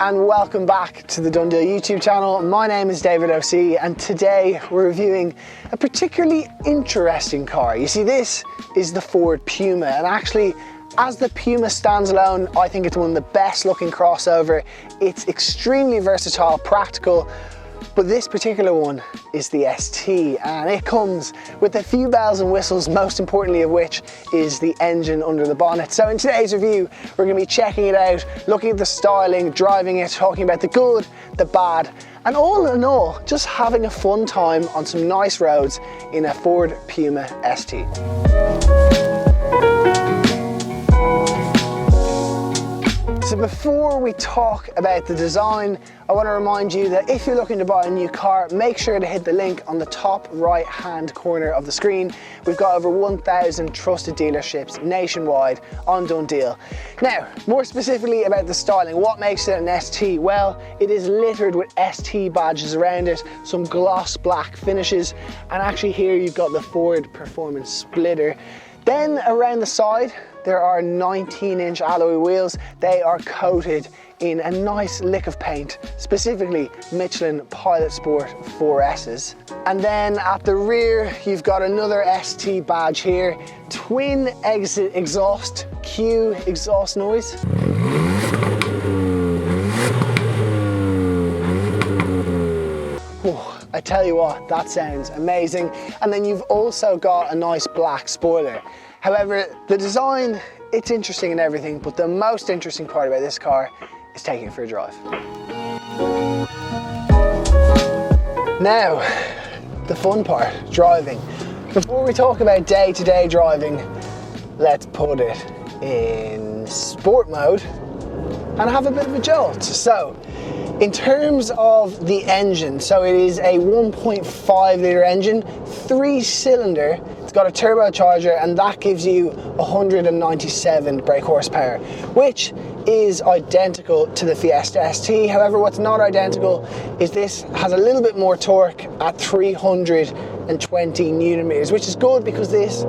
and welcome back to the DoneDeal YouTube channel. My name is David OC and today we're reviewing a particularly interesting car. You see, this is the Ford Puma, and actually as the Puma stands alone, I think it's one of the best looking crossover. It's extremely versatile, practical, but this particular one is the ST, and it comes with a few bells and whistles, most importantly of which is the engine under the bonnet. So in today's review, we're going to be checking it out, looking at the styling, driving it, talking about the good, the bad, and all in all, just having a fun time on some nice roads in a Ford Puma ST. So before we talk about the design, I want to remind you that if you're looking to buy a new car, make sure to hit the link on the top right hand corner of the screen. We've got over 1,000 trusted dealerships nationwide on DoneDeal. Now, more specifically about the styling, what makes it an ST? Well, it is littered with ST badges around it, some gloss black finishes, and actually here you've got the Ford Performance Splitter. Then around the side, there are 19-inch alloy wheels. They are coated in a nice lick of paint, specifically Michelin Pilot Sport 4S's. And then at the rear, you've got another ST badge here. Twin exit exhaust, cue exhaust noise. Oh, I tell you what, that sounds amazing. And then you've also got a nice black spoiler. However, the design, it's interesting and everything, but the most interesting part about this car is taking it for a drive. Now, the fun part, driving. Before we talk about day-to-day driving, let's put it in sport mode and have a bit of a jolt. So, in terms of the engine, so it is a 1.5 litre engine, 3-cylinder. It's got a turbocharger, and that gives you 197 brake horsepower, which is identical to the Fiesta St. However, what's not identical is this has a little bit more torque at 320 newton meters, which is good because this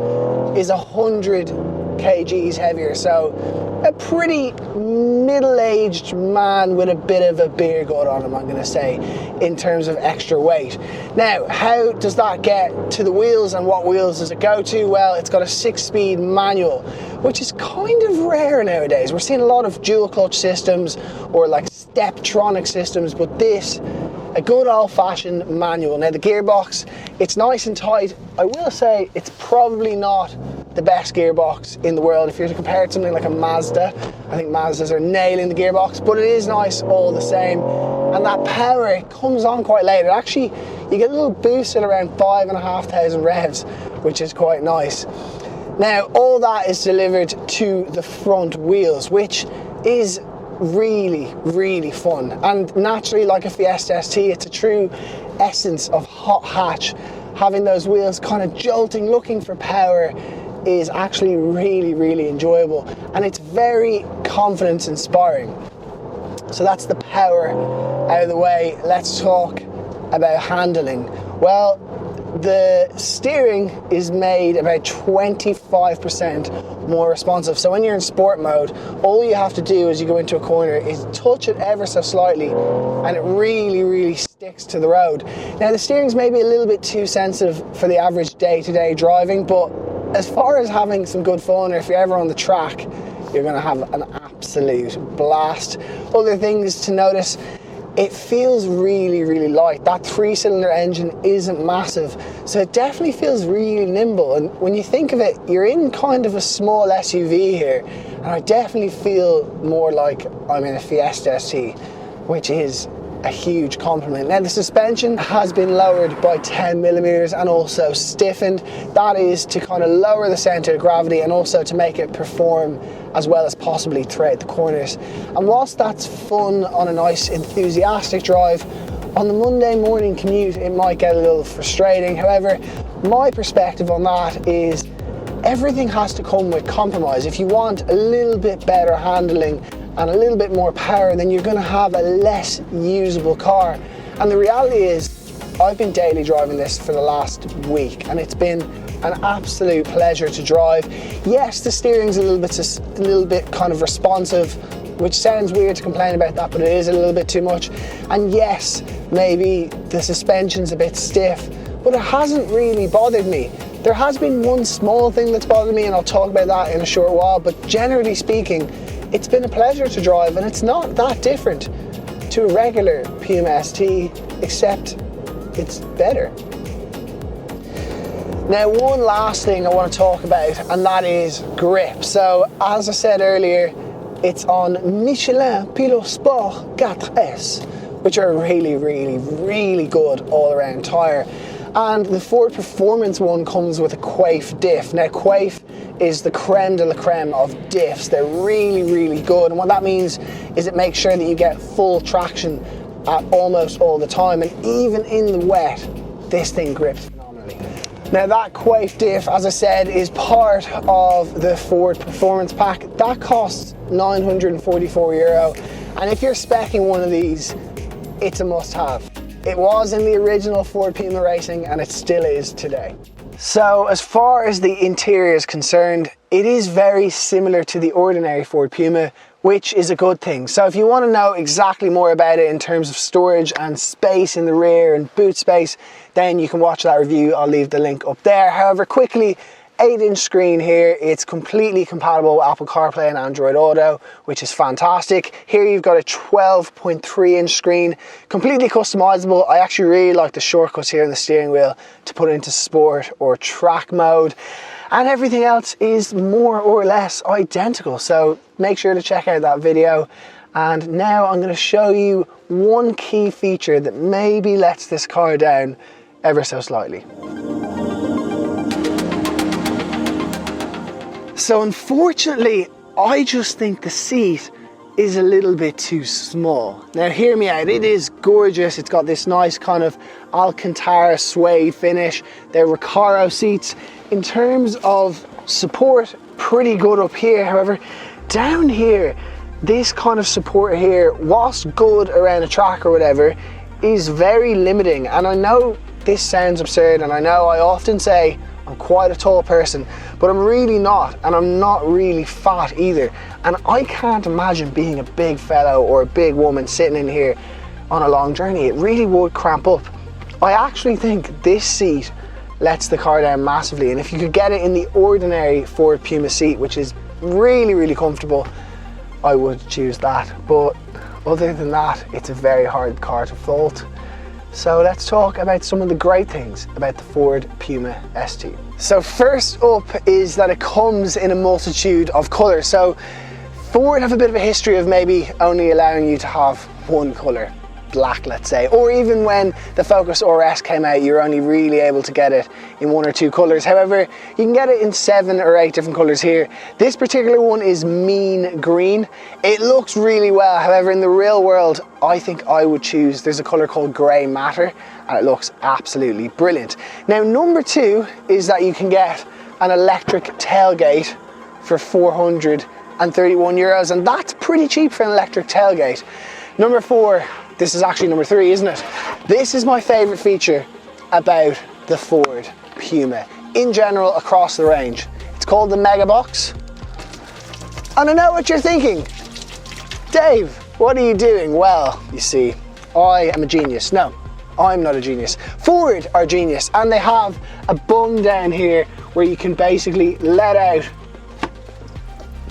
is 100 kgs heavier. So a pretty middle-aged man with a bit of a beer gut on him, I'm going to say, in terms of extra weight. Now, how does that get to the wheels, and what wheels does it go to? Well, it's got a 6-speed manual, which is kind of rare nowadays. We're seeing a lot of dual clutch systems or like Steptronic systems, but this, a good old-fashioned manual. Now the gearbox, it's nice and tight. I will say it's probably not the best gearbox in the world. If you're to compare it to something like a Mazda, I think Mazdas are nailing the gearbox, but it is nice all the same. And that power, it comes on quite late. It actually, you get a little boost at around 5,500 revs, which is quite nice. Now, all that is delivered to the front wheels, which is really, really fun. And naturally, like a Fiesta ST, it's a true essence of hot hatch. Having those wheels kind of jolting, looking for power, is actually really, really enjoyable, and it's very confidence inspiring. So that's the power out of the way. Let's talk about handling. Well, the steering is made about 25% more responsive. So when you're in sport mode, all you have to do as you go into a corner is touch it ever so slightly, and it really, really sticks to the road. Now the steering's maybe a little bit too sensitive for the average day-to-day driving, but as far as having some good fun, or if you're ever on the track, you're going to have an absolute blast. Other things to notice, it feels really, really light. That 3-cylinder engine isn't massive, so it definitely feels really nimble. And when you think of it, you're in kind of a small SUV here, and I definitely feel more like I'm in a Fiesta ST, which is a huge compliment. Now the suspension has been lowered by 10 millimeters and also stiffened. That is to kind of lower the center of gravity and also to make it perform as well as possibly throughout the corners. And whilst that's fun on a nice enthusiastic drive, on the Monday morning commute it might get a little frustrating. However, my perspective on that is everything has to come with compromise. If you want a little bit better handling and a little bit more power, then you're going to have a less usable car. And the reality is, I've been daily driving this for the last week, and it's been an absolute pleasure to drive. Yes, the steering's a little bit kind of responsive which sounds weird to complain about that, but it is a little bit too much. And yes, maybe the suspension's a bit stiff, but it hasn't really bothered me. There has been one small thing that's bothered me, and I'll talk about that in a short while, but generally speaking, it's been a pleasure to drive, and it's not that different to a regular Puma ST, except it's better. Now, one last thing I want to talk about, and that is grip. So, as I said earlier, it's on Michelin Pilot Sport 4S, which are a really good all-around tyre. And the Ford Performance one comes with a Quaife diff. Now, Quaife is the creme de la creme of diffs. They're really good, and what that means is it makes sure that you get full traction at almost all the time, and even in the wet, this thing grips phenomenally. Now, that Quaife diff, as I said, is part of the Ford Performance Pack. That costs €944, and if you're speccing one of these, it's a must-have. It was in the original Ford Puma Racing, and it still is today. So as far as the interior is concerned, it is very similar to the ordinary Ford Puma, which is a good thing. So if you want to know exactly more about it in terms of storage and space in the rear and boot space, then you can watch that review. I'll leave the link up there. However, quickly, 8-inch screen here. It's completely compatible with Apple CarPlay and Android Auto, which is fantastic. Here you've got a 12.3-inch screen, completely customizable. I actually really like the shortcuts here in the steering wheel to put into sport or track mode. And everything else is more or less identical. So make sure to check out that video. And now I'm going to show you one key feature that maybe lets this car down ever so slightly. So unfortunately, I just think the seat is a little bit too small. Now hear me out, it is gorgeous. It's got this nice kind of Alcantara suede finish. They're Recaro seats. In terms of support, pretty good up here. However, down here, this kind of support here, whilst good around a track or whatever, is very limiting. And I know this sounds absurd, and I know I often say I'm quite a tall person, but I'm really not, and I'm not really fat either. And I can't imagine being a big fellow or a big woman sitting in here on a long journey. It really would cramp up. I actually think this seat lets the car down massively, and if you could get it in the ordinary Ford Puma seat, which is really comfortable, I would choose that. But other than that, it's a very hard car to fault. So let's talk about some of the great things about the Ford Puma ST. So first up is that it comes in a multitude of colours. So Ford have a bit of a history of maybe only allowing you to have one colour, black let's say, or even when the Focus RS came out, you're only really able to get it in 1 or 2 colours. However, you can get it in 7 or 8 different colours here. This particular one is mean green. It looks really well, however in the real world I think I would choose, there's a colour called grey matter, and it looks absolutely brilliant. Now number 2 is that you can get an electric tailgate for €431, and that's pretty cheap for an electric tailgate. Number 4, this is actually number 3, isn't it? This is my favourite feature about the Ford Puma in general across the range. It's called the Mega Box. And I know what you're thinking. Dave, what are you doing? Well, you see, I am a genius. No, I'm not a genius. Ford are genius, and they have a bung down here where you can basically let out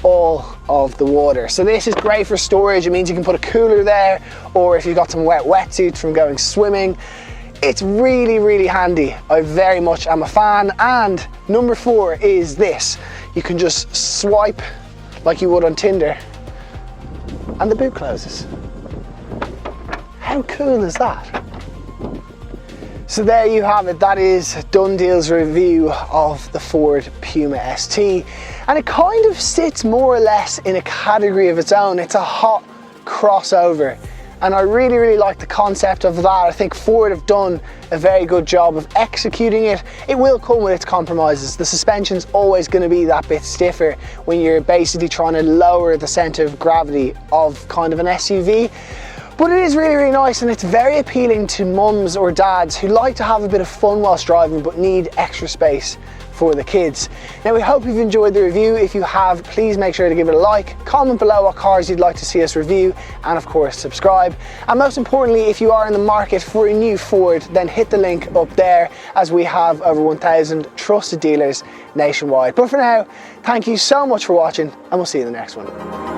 all of the water. So this is great for storage. It means you can put a cooler there, or if you've got some wet wetsuits from going swimming, it's really handy. I very much am a fan. And number 4 is this. You can just swipe like you would on Tinder and the boot closes. How cool is that? So there you have it. That is DoneDeal's review of the Ford Puma ST, and it kind of sits more or less in a category of its own. It's a hot crossover, and I really like the concept of that. I think Ford have done a very good job of executing it. It will come with its compromises. The suspension's always going to be that bit stiffer when you're basically trying to lower the centre of gravity of kind of an SUV. But it is really nice, and it's very appealing to mums or dads who like to have a bit of fun whilst driving but need extra space for the kids. Now we hope you've enjoyed the review. If you have, please make sure to give it a like, comment below what cars you'd like to see us review, and of course subscribe. And most importantly, if you are in the market for a new Ford, then hit the link up there, as we have over 1,000 trusted dealers nationwide. But for now, thank you so much for watching, and we'll see you in the next one.